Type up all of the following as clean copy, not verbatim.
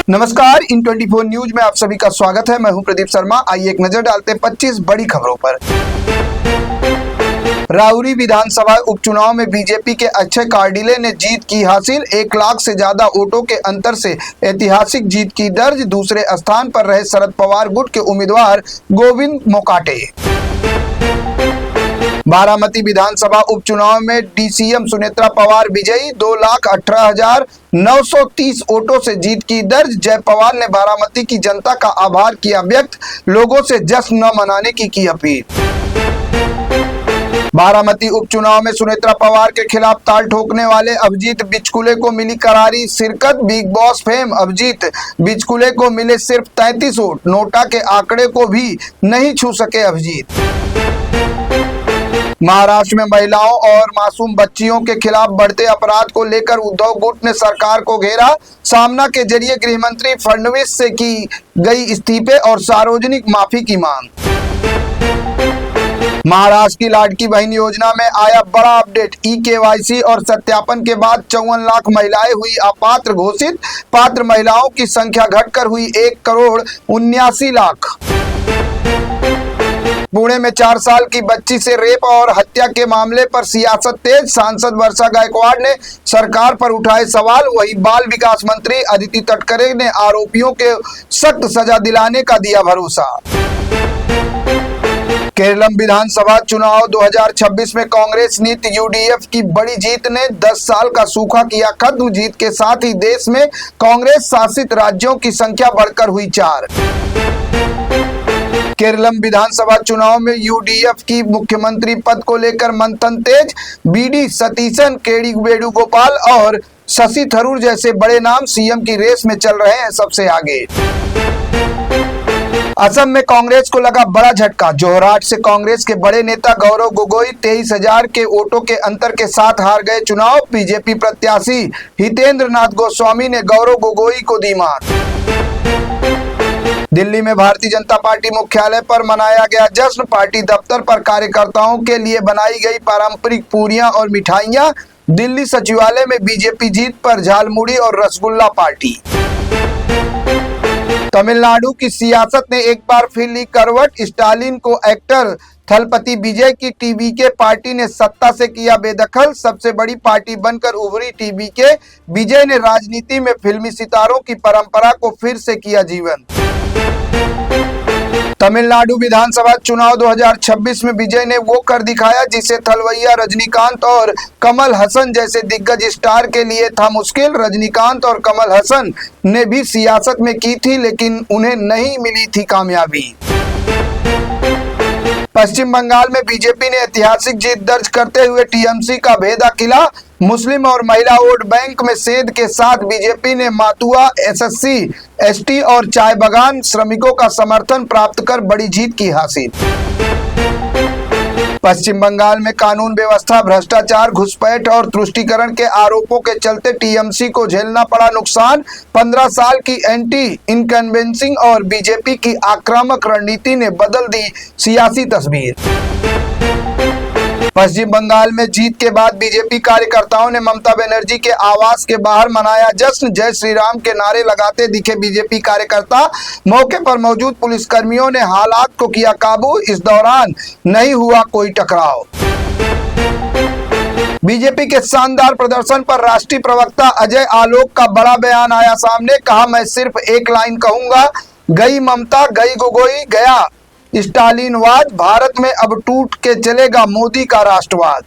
नमस्कार, इन 24 न्यूज में आप सभी का स्वागत है। मैं हूं प्रदीप शर्मा। आइए एक नजर डालते हैं 25 बड़ी खबरों पर। राउरी विधानसभा उपचुनाव में बीजेपी के अक्षय कार्डिले ने जीत की हासिल। 1 लाख से ज्यादा वोटों के अंतर से ऐतिहासिक जीत की दर्ज। दूसरे स्थान पर रहे शरद पवार गुट के उम्मीदवार गोविंद मोकाटे। बारामती विधानसभा उपचुनाव में डीसीएम सुनेत्रा पवार विजयी। 2,18,930 वोटों से जीत की दर्ज। जय पवार ने बारामती की जनता का आभार किया व्यक्त। लोगों से जश्न न मनाने की अपील। बारामती उपचुनाव में सुनेत्रा पवार के खिलाफ ताल ठोकने वाले अभिजीत बिचकुले को मिली करारी शिरकत। Bigg Boss fame Abhijeet Bichukale को मिले सिर्फ 33 वोट। नोटा के आंकड़े को भी नहीं छू सके अभिजीत। महाराष्ट्र में महिलाओं और मासूम बच्चियों के खिलाफ बढ़ते अपराध को लेकर उद्धव गुट ने सरकार को घेरा। सामना के जरिए गृह मंत्री फडणवीस से की गई इस्तीफे और सार्वजनिक माफी की मांग। महाराष्ट्र की लाडकी बहन योजना में आया बड़ा अपडेट। ई-केवाईसी और सत्यापन के बाद 54 लाख महिलाएं हुई अपात्र घोषित। पात्र महिलाओं की संख्या घटकर हुई 1,79,00,000। पुणे में 4 साल की बच्ची से रेप और हत्या के मामले पर सियासत तेज। सांसद वर्षा गायकवाड़ ने सरकार पर उठाए सवाल। वहीं बाल विकास मंत्री अदिति तटकरे ने आरोपियों के सख्त सजा दिलाने का दिया भरोसा। केरलम विधानसभा चुनाव 2026 में कांग्रेस नीति यूडीएफ की बड़ी जीत ने 10 साल का सूखा किया खत्म। जीत के साथ ही देश में कांग्रेस शासित राज्यों की संख्या बढ़कर हुई 4। केरलम विधानसभा चुनाव में यूडीएफ की मुख्यमंत्री पद को लेकर मंथन तेज। बीडी सतीशन, केडी वेणुगोपाल और शशि थरूर जैसे बड़े नाम सीएम की रेस में चल रहे हैं सबसे आगे। असम में कांग्रेस को लगा बड़ा झटका। जोरहाट से कांग्रेस के बड़े नेता गौरव गोगोई 23,000 के वोटों के अंतर के साथ हार गए चुनाव। बीजेपी प्रत्याशी हितेंद्र नाथ गोस्वामी ने गौरव गोगोई को दी मात। दिल्ली में भारतीय जनता पार्टी मुख्यालय पर मनाया गया जश्न। पार्टी दफ्तर पर कार्यकर्ताओं के लिए बनाई गई पारंपरिक पूरियां और मिठाइयां। दिल्ली सचिवालय में बीजेपी जीत पर झालमुड़ी और रसगुल्ला पार्टी। तमिलनाडु की सियासत ने एक बार फिर ली करवट। स्टालिन को एक्टर थलपति विजय की टीवीके पार्टी ने सत्ता से किया बेदखल। सबसे बड़ी पार्टी बनकर उभरी टीवीके। विजय ने राजनीति में फिल्मी सितारों की परंपरा को फिर से किया जीवंत। तमिलनाडु विधानसभा चुनाव 2026 में विजय ने वो कर दिखाया जिसे थलवैया रजनीकांत और कमल हसन जैसे दिग्गज स्टार के लिए था मुश्किल। रजनीकांत और कमल हसन ने भी सियासत में की थी लेकिन उन्हें नहीं मिली थी कामयाबी। पश्चिम बंगाल में बीजेपी ने ऐतिहासिक जीत दर्ज करते हुए टीएमसी का भेदा किला। मुस्लिम और महिला वोट बैंक में सेध के साथ बीजेपी ने मातुआ, एसएससी, एसटी और चाय बागान श्रमिकों का समर्थन प्राप्त कर बड़ी जीत की हासिल। पश्चिम बंगाल में कानून व्यवस्था, भ्रष्टाचार, घुसपैठ और तुष्टीकरण के आरोपों के चलते टीएमसी को झेलना पड़ा नुकसान। 15 साल की एंटी इनकन्वेंसिंग और बीजेपी की आक्रामक रणनीति ने बदल दी सियासी तस्वीर। पश्चिम बंगाल में जीत के बाद बीजेपी कार्यकर्ताओं ने ममता बनर्जी के आवास के बाहर मनाया जश्न। जय श्री राम के नारे लगाते दिखे बीजेपी कार्यकर्ता। मौके पर मौजूद पुलिसकर्मियों ने हालात को किया काबू। इस दौरान नहीं हुआ कोई टकराव। बीजेपी के शानदार प्रदर्शन पर राष्ट्रीय प्रवक्ता अजय आलोक का बड़ा बयान आया सामने। कहा, मैं सिर्फ एक लाइन कहूंगा, गई ममता, गई गोगोई, गया स्टालिनवाद। भारत में अब टूट के चलेगा मोदी का राष्ट्रवाद।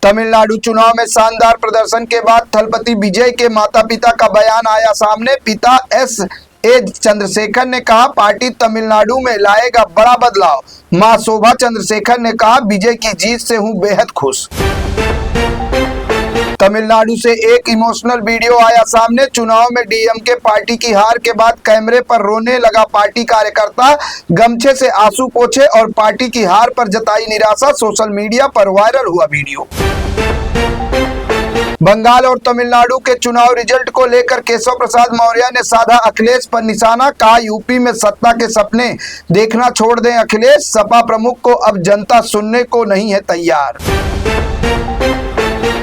तमिलनाडु चुनाव में शानदार प्रदर्शन के बाद थलपति विजय के माता पिता का बयान आया सामने। पिता एस.ए. चंद्रशेखर ने कहा, पार्टी तमिलनाडु में लाएगा बड़ा बदलाव। मां शोभा चंद्रशेखर ने कहा, विजय की जीत से हूं बेहद खुश। तमिलनाडु से एक इमोशनल वीडियो आया सामने। चुनाव में डीएमके पार्टी की हार के बाद कैमरे पर रोने लगा पार्टी कार्यकर्ता। गमछे से आंसू पोंछे और पार्टी की हार पर जताई निराशा। सोशल मीडिया पर वायरल हुआ वीडियो। बंगाल और तमिलनाडु के चुनाव रिजल्ट को लेकर केशव प्रसाद मौर्य ने साधा अखिलेश पर निशाना। कहा, यूपी में सत्ता के सपने देखना छोड़ दें अखिलेश। सपा प्रमुख को अब जनता सुनने को नहीं है तैयार।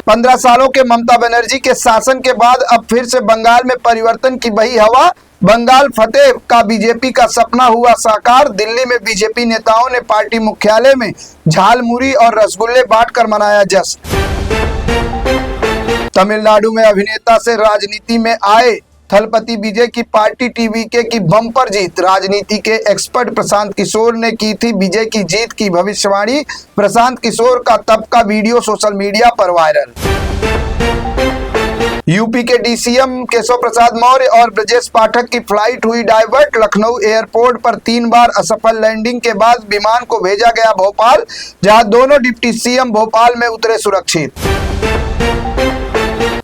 15 सालों के ममता बनर्जी के शासन के बाद अब फिर से बंगाल में परिवर्तन की बही हवा। बंगाल फतेह का बीजेपी का सपना हुआ साकार। दिल्ली में बीजेपी नेताओं ने पार्टी मुख्यालय में झालमुरी और रसगुल्ले बांटकर मनाया जश्न। तमिलनाडु में अभिनेता से राजनीति में आए थलपति विजय की पार्टी टीवीके की बम्पर जीत। राजनीति के एक्सपर्ट प्रशांत किशोर ने की थी विजय की जीत की भविष्यवाणी। प्रशांत किशोर का तब का वीडियो सोशल मीडिया पर वायरल। यूपी के डीसीएम केशव प्रसाद मौर्य और ब्रजेश पाठक की फ्लाइट हुई डाइवर्ट। लखनऊ एयरपोर्ट पर 3 बार असफल लैंडिंग के बाद विमान को भेजा गया भोपाल, जहां दोनों डिप्टी सीएम भोपाल में उतरे सुरक्षित।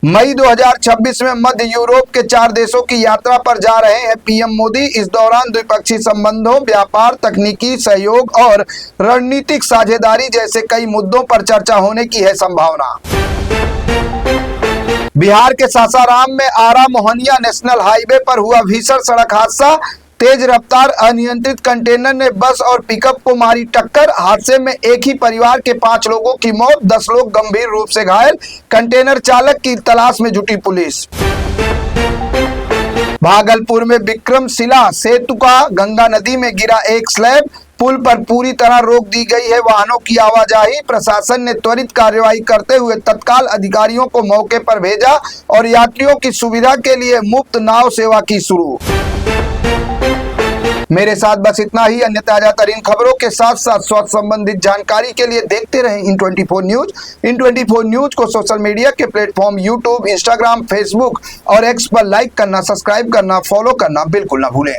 मई 2026 में मध्य यूरोप के 4 देशों की यात्रा पर जा रहे हैं पीएम मोदी। इस दौरान द्विपक्षीय संबंधों, व्यापार, तकनीकी सहयोग और रणनीतिक साझेदारी जैसे कई मुद्दों पर चर्चा होने की है संभावना। बिहार के सासाराम में आरा मोहनिया नेशनल हाईवे पर हुआ भीषण सड़क हादसा। तेज रफ्तार अनियंत्रित कंटेनर ने बस और पिकअप को मारी टक्कर। हादसे में एक ही परिवार के 5 लोगों की मौत, 10 लोग गंभीर रूप से घायल। कंटेनर चालक की तलाश में जुटी पुलिस। भागलपुर में विक्रमशिला सेतु का गंगा नदी में गिरा एक स्लैब। पुल पर पूरी तरह रोक दी गई है वाहनों की आवाजाही। प्रशासन ने त्वरित कार्रवाई करते हुए तत्काल अधिकारियों को मौके पर भेजा और यात्रियों की सुविधा के लिए मुफ्त नाव सेवा की शुरू। मेरे साथ बस इतना ही। अन्य ताजा तरीन खबरों के साथ साथ स्वास्थ्य संबंधित जानकारी के लिए देखते रहें इन 24 न्यूज। इन 24 न्यूज को सोशल मीडिया के प्लेटफॉर्म यूट्यूब, इंस्टाग्राम, फेसबुक और एक्स पर लाइक करना, सब्सक्राइब करना, फॉलो करना बिल्कुल ना भूलें।